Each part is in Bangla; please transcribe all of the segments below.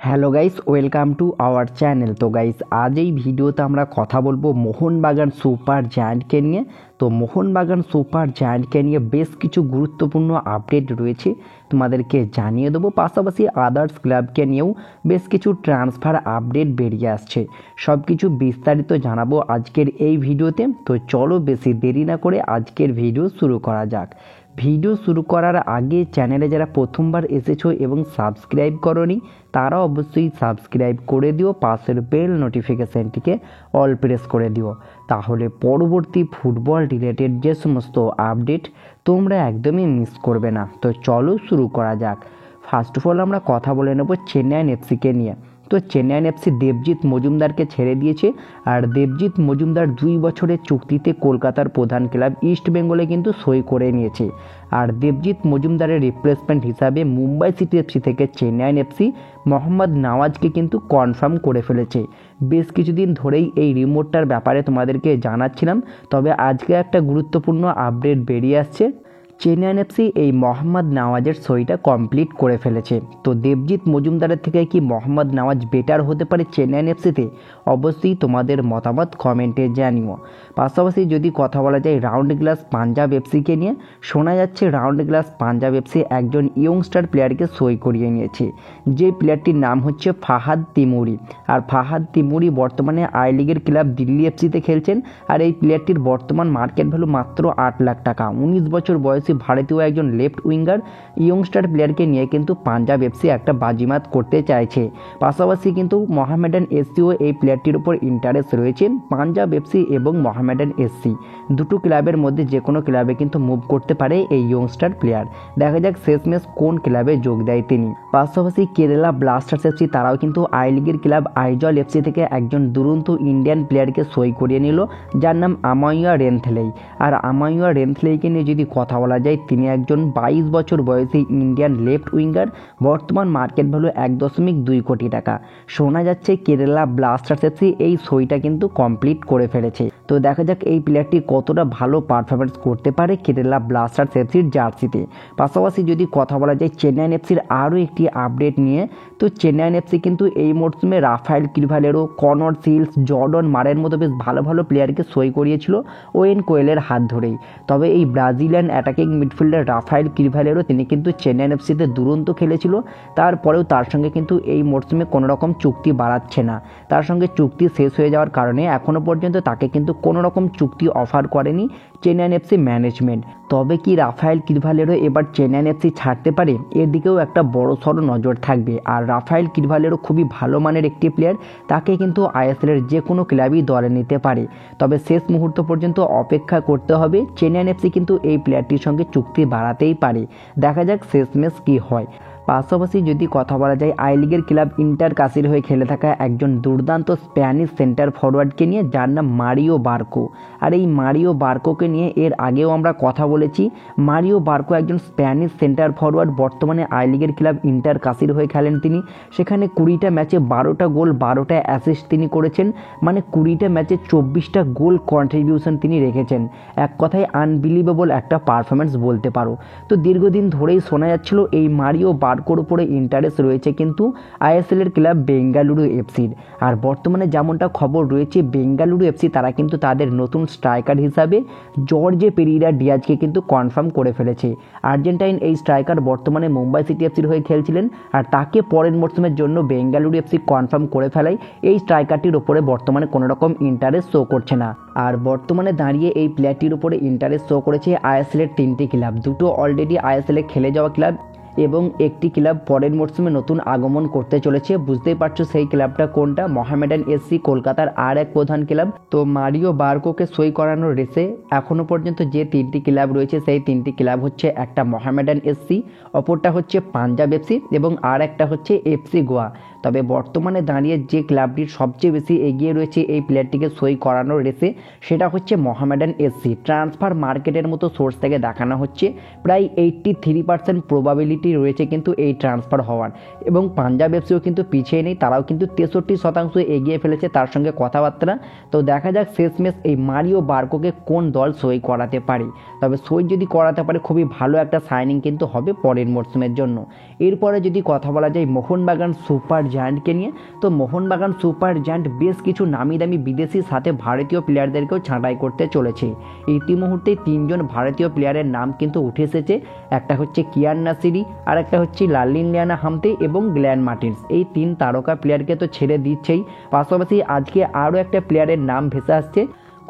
Hello guys, welcome to our channel. তো গাইস, আজ এই ভিডিওতে আমরা কথা বলবো মোহনবাগান সুপার জায়ান্টকে নিয়ে। তো মোহনবাগান সুপার জায়ান্টকে নিয়ে বেশ কিছু গুরুত্বপূর্ণ আপডেট রয়েছে, তোমাদেরকে জানিয়ে দেবো। পাশাপাশি আদার্স ক্লাবকে নিয়েও বেশ কিছু ট্রান্সফার আপডেট বেরিয়ে আসছে, সব কিছু বিস্তারিত জানাবো আজকের এই ভিডিওতে। তো চলো বেশি দেরি না করে আজকের ভিডিও শুরু করা যাক। ভিডিও শুরু করার আগে চ্যানেলে যারা প্রথমবার এসেছো এবং সাবস্ক্রাইব করোনি তারা অবশ্যই সাবস্ক্রাইব করে দিও, পাশের বেল নোটিফিকেশানটিকে অল প্রেস করে দিও, তাহলে পরবর্তী ফুটবল রিলেটেড যে সমস্ত আপডেট তোমরা একদমই মিস করবে না। তো চলো শুরু করা যাক। ফার্স্ট অফ অল আমরা কথা বলে নেব চেন্নাইন এফসিকে নিয়ে। তো চেন্নাইন এফসি দেবজিৎ মজুমদারকে ছেড়ে দিয়েছে, আর দেবজিৎ মজুমদার 2 বছরের চুক্তিতে কলকাতার প্রধান ক্লাব ইস্ট বেঙ্গলে কিন্তু সই করে নিয়েছে। আর দেবজিৎ মজুমদারের রিপ্লেসমেন্ট হিসাবে মুম্বাই সিটি এফসি থেকে চেন্নাইন এফসি মোহাম্মদ নওয়াজকে কিন্তু কনফার্ম করে ফেলেছে। বেশ কিছুদিন ধরেই এই রিমোটটার ব্যাপারে তোমাদেরকে জানাচ্ছিলাম, তবে আজকে একটা গুরুত্বপূর্ণ আপডেট বেরিয়ে আসছে। চেন্নাইন এফসি এই মোহাম্মদ নওয়াজের সইটা কমপ্লিট করে ফেলেছে। তো দেবজিৎ মজুমদারের থেকে কি মোহাম্মদ নওয়াজ বেটার হতে পারে চেন্নাইন এফসিতে? অবশ্যই তোমাদের মতামত কমেন্টে জানিও। পাশাপাশি যদি কথা বলা যায় রাউন্ড গ্লাস পাঞ্জাব এফসিকে নিয়ে, শোনা যাচ্ছে রাউন্ড গ্লাস পাঞ্জাব এফসি একজন ইয়ংস্টার প্লেয়ারকে সই করিয়ে নিয়েছে, যে প্লেয়ারটির নাম হচ্ছে ফাহাদ তিমুরি। আর ফাহাদ তিমুরি বর্তমানে আই লিগের ক্লাব দিল্লি এফসিতে খেলছেন। আর এই প্লেয়ারটির বর্তমান মার্কেট ভ্যালু মাত্র 8 লাখ টাকা। 19 বছর বয়সী ভারতীয় একজন লেফট উইঙ্গার ইয়ংস্টার প্লেয়ারকে নিয়ে কিন্তু পাঞ্জাব এফসি একটা বাজিমাত করতে চাইছে। পাশাপাশি কিন্তু মোহামেডান এসসিও এই প্লেয়ারটির উপর ইন্টারেস্ট রয়েছে। পাঞ্জাব এফসি এবং মোহামেডান এসসি দুটো ক্লাবের মধ্যে যে কোনো ক্লাবে কিন্তু মুভ করতে পারে এই ইয়ংস্টার প্লেয়ার। দেখা যাক শেষমেশ কোন ক্লাবে যোগ দেয় তিনি। পাশাপাশি কেরালা ব্লাস্টার্স এফসি তারাও কিন্তু আই লিগের ক্লাব আইজল এফসি থেকে একজন দুরন্ত ইন্ডিয়ান প্লেয়ারকে সই করিয়ে নিল, যার নাম আমাইয়া রেনথলেই। আর আমাইয়া রেনথলেইকে নিয়ে যদি কথা বলা যায়, তিনি একজন 22 বছর বয়সী ইন্ডিয়ান লেফট উইঙ্গার, বর্তমান মার্কেট ভ্যালু 1.2 কোটি টাকা। শোনা যাচ্ছে কেরালা ব্লাস্টার্স এফসি এই সইটা কিন্তু কমপ্লিট করে ফেলেছে। তো দেখা যাক এই প্লেয়ারটি কতটা ভালো পারফরমেন্স করতে পারে কেরালা ব্লাস্টার্স এফসির জার্সিতে। পাশাপাশি যদি কথা বলা যায় চেন্নাইন এফসির আরও একটি আপডেট নিয়ে, তো চেন্নাইন এফসি কিন্তু এই মরশুমে রাফায়েল কিরভালেরো, কনর সিলস, জর্ডন মারের মতো বেশ ভালো ভালো প্লেয়ারকে সই করিয়েছিল ওয়েন কোয়েলের হাত ধরেই। তবে এই ব্রাজিলিয়ান অ্যাটাকিং মিডফিল্ডার রাফায়েল কিরভালেরো তিনি কিন্তু চেন্নাইন এফসিতে দুরন্ত খেলেছিল, তারপরেও তার সঙ্গে কিন্তু এই মরশুমে কোনো রকম চুক্তি বাড়াচ্ছে না। তার সঙ্গে চুক্তি শেষ হয়ে যাওয়ার কারণে এখনও পর্যন্ত তাকে কিন্তু কোনো রকম চুক্তি অফার করেনি চেন্নাইন এফসি ম্যানেজমেন্ট। তবে কি রাফায়েল কিরভালেরো এবার চেন্নাইন এফসি ছাড়তে পারে? এর দিকেও একটা বড় সড়ো নজর থাকবে। আর রাফায়েল কিরভালেরো খুবই ভালো মানের একটি প্লেয়ার, তাকে কিন্তু আইএসএলের যে কোনো ক্লাবই দলে নিতে পারে। তবে শেষ মুহূর্ত পর্যন্ত অপেক্ষা করতে হবে। চেন্নাইন এফসি কিন্তু এই প্লেয়ারটির সঙ্গে চুক্তি বাড়াতেই পারে, দেখা যাক শেষমেশ কী হয়। পাশাপাশি যদি কথা বলা যায় আই লিগের ক্লাব ইন্টার কাসির হয়ে খেলে থাকা একজন দুর্দান্ত স্প্যানিশ সেন্টার ফরওয়ার্ডকে নিয়ে, যার নাম মারিও বার্কো। আর এই মারিও বার্কোকে নিয়ে এর আগেও আমরা কথা বলেছি। মারিও বার্কো একজন স্প্যানিশ সেন্টার ফরওয়ার্ড, বর্তমানে আই লিগের ক্লাব ইন্টার কাসির হয়ে খেলেন তিনি। সেখানে 20টা ম্যাচে 12টা গোল, 12টা অ্যাসিস্ট তিনি করেছেন, মানে 20টা ম্যাচে 24টা গোল কন্ট্রিবিউশন তিনি রেখেছেন। এক কথায় আনবিলিভেবল একটা পারফরমেন্স বলতে পারো। তো দীর্ঘদিন ধরেই শোনা যাচ্ছিল এই মারিও বার্কোর উপরে ইন্টারেস্ট রয়েছে কিন্তু আইএসএলের ক্লাব বেঙ্গালুরু এফসির। আর বর্তমানে যেমনটা খবর রয়েছে, বেঙ্গালুরু এফসি তারা কিন্তু তাদের নতুন স্ট্রাইকার হিসাবে জর্জে পেরিরা ডিয়াজকে কিন্তু কনফার্ম করে ফেলেছে। আর্জেন্টাইন এই স্ট্রাইকার বর্তমানে মুম্বাই সিটি এফসির হয়ে খেলছিলেন, আর তাকে পরের মরশুমের জন্য বেঙ্গালুরু এফসি কনফার্ম করে ফেলায় এই স্ট্রাইকারটির উপরে বর্তমানে কোনো রকম ইন্টারেস্ট শো করছে না। আর বর্তমানে দাঁড়িয়ে এই প্লেয়ারটির উপরে ইন্টারেস্ট শো করেছে আইএসএলের 3টি ক্লাব, দুটো অলরেডি আইএসএলে খেলে যাওয়া ক্লাব এবং একটি ক্লাব পরের মরশুমে নতুন আগমন করতে চলেছে। বুঝতেই পারছো সেই ক্লাবটা কোনটা, মোহামেডান এসসি, কলকাতার আর এক প্রধান ক্লাব। তো মারিও বার্কোকে সই করানোর রেসে এখনও পর্যন্ত যে 3টি ক্লাব রয়েছে সেই 3টি ক্লাব হচ্ছে, একটা মোহামেডান এসসি, অপরটা হচ্ছে পাঞ্জাব এফসি এবং আর একটা হচ্ছে এফসি গোয়া। তবে বর্তমানে দাঁড়িয়ে যে ক্লাবটির সবচেয়ে বেশি এগিয়ে রয়েছে এই প্লেয়ারটিকে সই করানোর রেসে, সেটা হচ্ছে মোহামেডান এসসি। ট্রান্সফার মার্কেটের মতো সোর্স থেকে দেখানো হচ্ছে প্রায় 83% প্রবাবিলিটি রয়েছে কিন্তু এই ট্রান্সফার হওয়ার। এবং পাঞ্জাব এফসিও কিন্তু পিছিয়ে নেই, তারাও কিন্তু 63% এগিয়ে ফেলেছে তার সঙ্গে কথাবার্তা। তো দেখা যাক শেষমেশ এই মারিও বার্কোকে কোন দল সই করাতে পারে। তবে সই যদি করাতে পারে খুবই ভালো একটা সাইনিং কিন্তু হবে পরের মরশুমের জন্য। এরপরে যদি কথা বলা যায় মোহনবাগান সুপার জায়ান্টকে নিয়ে। তো মোহনবাগান সুপার জায়ান্ট বেশ কিছু নামি দামি বিদেশির সাথে ভারতীয় প্লেয়ারদেরকেও ছাঁটাই করতে চলেছে। ইতিমুহূর্তে 3জন ভারতীয় প্লেয়ারের নাম কিন্তু উঠে এসেছে। একটা হচ্ছে কিয়ান নাসিরি, আর একটা হচ্ছে লালিনিয়ানা হামতে এবং গ্ল্যান মার্টিন্স। এই 3 তারকা প্লেয়ারকে তো ছেড়ে দিচ্ছেই, পাশাপাশি আজকে আরও একটা প্লেয়ারের নাম ভেসে আসছে,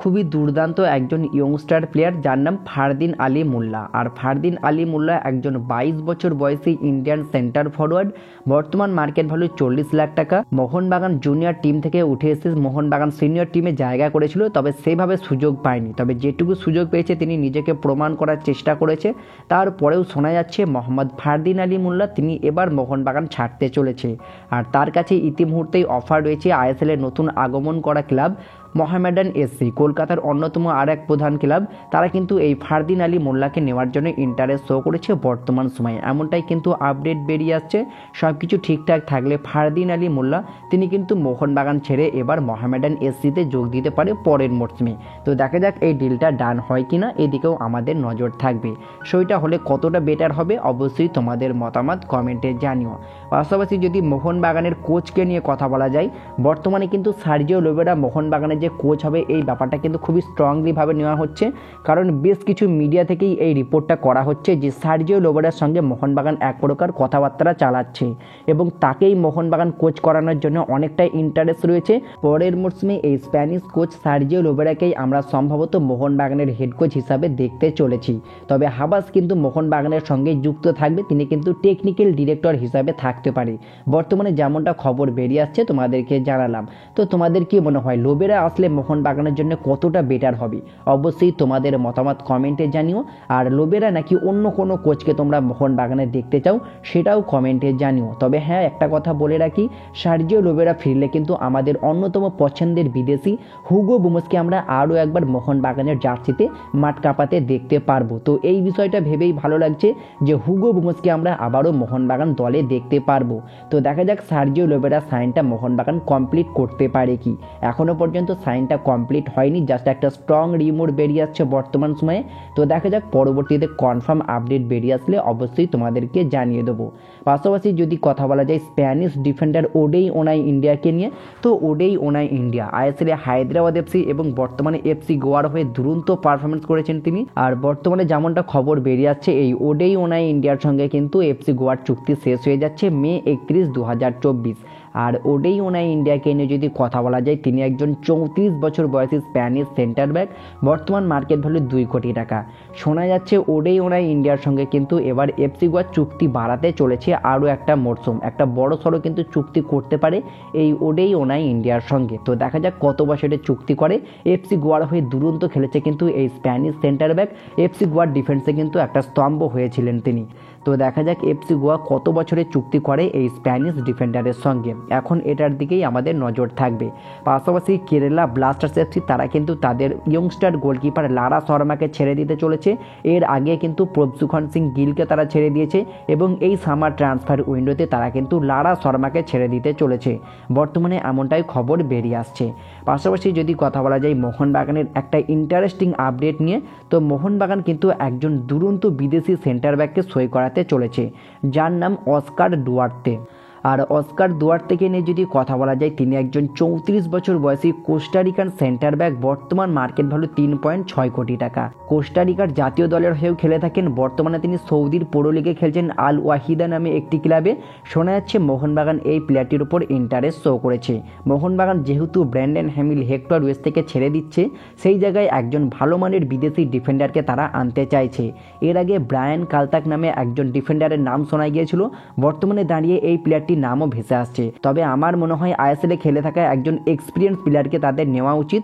খুবই দুর্দান্ত একজন ইয়ংস্টার প্লেয়ার যার নাম ফারদিন আলী মোল্লা। আর ফারদিন আলী মোল্লা একজন 22 বছর বয়সী ইন্ডিয়ান সেন্টার ফরওয়ার্ড, বর্তমান মার্কেট ভ্যালু 40 লাখ টাকা। মোহনবাগান জুনিয়র টিম থেকে উঠে এসে মোহনবাগান সিনিয়র টিমে জায়গা করেছিল, তবে সেভাবে সুযোগ পায়নি। তবে যেটুকু সুযোগ পেয়েছে তিনি নিজেকে প্রমাণ করার চেষ্টা করেছে। তারপরেও শোনা যাচ্ছে মোহাম্মদ ফারদিন আলী মোল্লা তিনি এবার মোহনবাগান ছাড়তে চলেছে। আর তার কাছে ইতিমুহূর্তেই অফার রয়েছে আইএসএল এর নতুন আগমন করা ক্লাব মোহামেডান এসসি, কলকাতার অন্যতম আর এক প্রধান ক্লাব। তারা কিন্তু এই ফারদিন আলী মোল্লাকে নেওয়ার জন্য ইন্টারেস্ট শো করেছে বর্তমান সময়ে, এমনটাই কিন্তু আপডেট বেরিয়ে আসছে। সব কিছু ঠিকঠাক থাকলে ফারদিন আলী মোল্লা তিনি কিন্তু মোহনবাগান ছেড়ে এবার মোহামেডান এসসিতে যোগ দিতে পারে পরের মরশুমে। তো দেখা যাক এই ডিলটা ডান হয় কিনা, এদিকেও আমাদের নজর থাকবে। সেইটা হলে কতটা বেটার হবে অবশ্যই তোমাদের মতামত কমেন্টে জানিও। পাশাপাশি যদি মোহনবাগানের কোচকে নিয়ে কথা বলা যায়, বর্তমানে কিন্তু সার্জিও লোবেরা মোহনবাগানের যে কোচ হবে এই ব্যাপারটা কিন্তু খুবই স্ট্রংলিভাবে নেওয়া হচ্ছে, কারণ বেশ কিছু মিডিয়া থেকেই এই রিপোর্টটা করা হচ্ছে যে সার্জিও লোবেরার সঙ্গে মোহনবাগান এক প্রকার কথাবার্তা চালাচ্ছে এবং তাকেই মোহনবাগান কোচ করানোর জন্য অনেকটাই ইন্টারেস্ট রয়েছে। পরের মরশুমে এই স্প্যানিশ কোচ সার্জিও লোবেরাকেই আমরা সম্ভবত মোহনবাগানের হেড কোচ হিসাবে দেখতে চলেছি। তবে হাবাস কিন্তু মোহনবাগানের সঙ্গে যুক্ত থাকবে, তিনি কিন্তু টেকনিক্যাল ডিরেক্টর হিসাবে থাকতে পারে। বর্তমানে যেমনটা খবর বেরিয়ে আসছে তোমাদেরকে জানালাম। তো তোমাদের কি মনে হয় লোবেরা আসলে মোহনবাগানের জন্য কতটা বেটার হবে? অবশ্যই তোমাদের মতামত কমেন্টে জানিও। আর লোবেরা নাকি অন্য কোনো কোচকে তোমরা মোহনবাগানে দেখতে চাও সেটাও কমেন্টে জানিও। তবে হ্যাঁ, একটা কথা বলে রাখি, সার্জিও লোবেরা ফিরলে কিন্তু আমাদের অন্যতম পছন্দের বিদেশি হুগো বুমসকে আমরা আরও একবার মোহনবাগানের জার্সিতে মাঠ কাঁপাতে দেখতে পারবো। তো এই বিষয়টা ভেবেই ভালো লাগছে যে হুগো বুমসকে আমরা আবারও মোহনবাগান দলে দেখতে পারবো। তো দেখা যাক সার্জিও লোবেরা সাইনটা মোহনবাগান কমপ্লিট করতে পারে কি। এখনও পর্যন্ত সাইনটা কমপ্লিট হয়নি, জাস্ট একটা স্ট্রং রিমোট বেরিয়ে আসছে বর্তমান সময়ে। তো দেখা যাক পরবর্তীতে কনফার্ম আপডেট বেরিয়ে আসলে অবশ্যই তোমাদেরকে জানিয়ে দেবো। পাশাপাশি যদি কথা বলা যায় স্প্যানিশ ডিফেন্ডার ওডেই ওনাই ইন্ডিয়াকে নিয়ে, তো ওডেই ওনাই ইন্ডিয়া আইএসএলে হায়দ্রাবাদ এফসি এবং বর্তমানে এফসি গোয়ার হয়ে দুরন্ত পারফরমেন্স করেছেন তিনি। আর বর্তমানে যেমনটা খবর বেরিয়ে আসছে এই ওডেই ওনাই ইন্ডিয়ার সঙ্গে কিন্তু এফসি গোয়ার চুক্তি শেষ হয়ে যাচ্ছে মে 31, 2024। আর ওডেই ওনাই ইন্ডিয়াকে নিয়ে যদি কথা বলা যায়, তিনি একজন 34 বছর বয়সী স্প্যানিশ সেন্টার ব্যাক, বর্তমান মার্কেট ভ্যালু 2 কোটি টাকা। শোনা যাচ্ছে ওডেই ওনাই ইন্ডিয়ার সঙ্গে কিন্তু এবার এফসি গোয়া চুক্তি বাড়াতে চলেছে আরও একটা মরশুম, একটা বড় সড়ো কিন্তু চুক্তি করতে পারে এই ওডেই ওনাই ইন্ডিয়ার সঙ্গে। তো দেখা যাক কত বছরের চুক্তি করে। এফসি গোয়ার হয়ে দুরন্ত খেলেছে কিন্তু এই স্প্যানিশ সেন্টার ব্যাক, এফসি গোয়ার ডিফেন্সে কিন্তু একটা স্তম্ভ হয়েছিলেন তিনি। তো দেখা যাক এফসি গোয়া কত বছরের চুক্তি করে এই স্প্যানিশ ডিফেন্ডারের সঙ্গে, এখন এটার দিকেই আমাদের নজর থাকবে। পাশাপাশি কেরালা ব্লাস্টার্স এফসি তারা কিন্তু তাদের ইয়ংস্টার গোলকিপার লারা শর্মাকে ছেড়ে দিতে চলেছে। এর আগে কিন্তু প্রভসুখন সিং গিলকে তারা ছেড়ে দিয়েছে এবং এই সামার ট্রান্সফার উইন্ডোতে তারা কিন্তু লারা শর্মাকে ছেড়ে দিতে চলেছে, বর্তমানে এমনটাই খবর বেরিয়ে আসছে। পাশাপাশি যদি কথা বলা যায় মোহনবাগানের একটা ইন্টারেস্টিং আপডেট নিয়ে, তো মোহনবাগান কিন্তু একজন দুরন্ত বিদেশি সেন্টার ব্যাককে সই করাতে চলেছে যার নাম অস্কার ডুয়ার্তে। আর অস্কার দুয়ার্তেকে নিয়ে যদি কথা বলা যায়, তিনি একজন 34 বছর বয়সী কোস্টারিকান সেন্টার ব্যাক, বর্তমান মার্কেট ভ্যালু 3.6 কোটি টাকা। কোস্টারিকার জাতীয় দলের হয়েও খেলে থাকেন, বর্তমানে তিনি সৌদির প্রো লিগে খেলছেন আল ওয়াহিদা নামে একটি ক্লাবে। শোনা যাচ্ছে মোহনবাগান এই প্লেয়ারটির উপর ইন্টারেস্ট শো করেছে। মোহনবাগান যেহেতু ব্র্যান্ডন হ্যামিল হেক্টর ওয়েস্ট থেকে ছেড়ে দিচ্ছে, সেই জায়গায় একজন ভালো মানের বিদেশি ডিফেন্ডারকে তারা আনতে চাইছে। এর আগে ব্রায়ান কালতাক নামে একজন ডিফেন্ডারের নাম শোনা গিয়েছিল, বর্তমানে দাঁড়িয়ে এই প্লেয়ারটি নামও ভেসে আসছে। তবে আমার মনে হয় আইএসএলে খেলে থাকা একজন এক্সপিরিয়েন্স প্লেয়ারকে তাদের নেওয়া উচিত,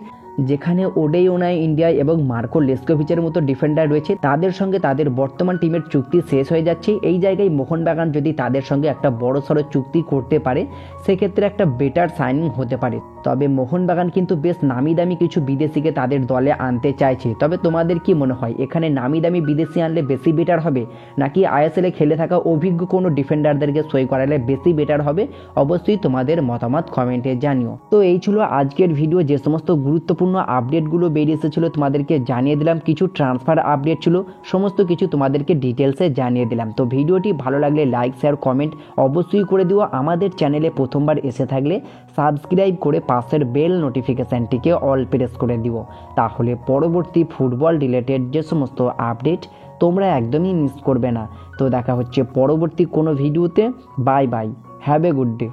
যেখানে ওডেই ওনাই ইন্ডিয়া এবং মার্কো লেস্কোভিচের মতো ডিফেন্ডার রয়েছে, তাদের সঙ্গে তাদের বর্তমান টিমের চুক্তি শেষ হয়ে যাচ্ছে। এই জায়গায় মোহনবাগান যদি তাদের সঙ্গে একটা বড় সড়ো চুক্তি করতে পারে, সেক্ষেত্রে একটা বেটার সাইনিং হতে পারে। তবে মোহনবাগান কিন্তু বেশ নামি দামি কিছু বিদেশিকে তাদের দলে আনতে চাইছে। তবে তোমাদের কি মনে হয় এখানে নামি দামি বিদেশি আনলে বেশি বেটার হবে, নাকি আইএসএলে খেলে থাকা অভিজ্ঞ কোনো ডিফেন্ডারদেরকে সই করালে বেশি বেটার হবে? অবশ্যই তোমাদের মতামত কমেন্টে জানিও। তো এই ছিল আজকের ভিডিও, যে সমস্ত গুরুত্বপূর্ণ গুরুত্বপূর্ণ আপডেটগুলো বেরিয়ে এসেছিলো তোমাদেরকে জানিয়ে দিলাম, কিছু ট্রান্সফার আপডেট ছিল, সমস্ত কিছু তোমাদেরকে ডিটেলসে জানিয়ে দিলাম। তো ভিডিওটি ভালো লাগলে লাইক শেয়ার কমেন্ট অবশ্যই করে দিও। আমাদের চ্যানেলে প্রথমবার এসে থাকলে সাবস্ক্রাইব করে পাশের বেল নোটিফিকেশানটিকে অল প্রেস করে দিও, তাহলে পরবর্তী ফুটবল রিলেটেড যে সমস্ত আপডেট তোমরা একদমই মিস করবে না। তো দেখা হচ্ছে পরবর্তী কোনো ভিডিওতে। Bye bye, have a good day.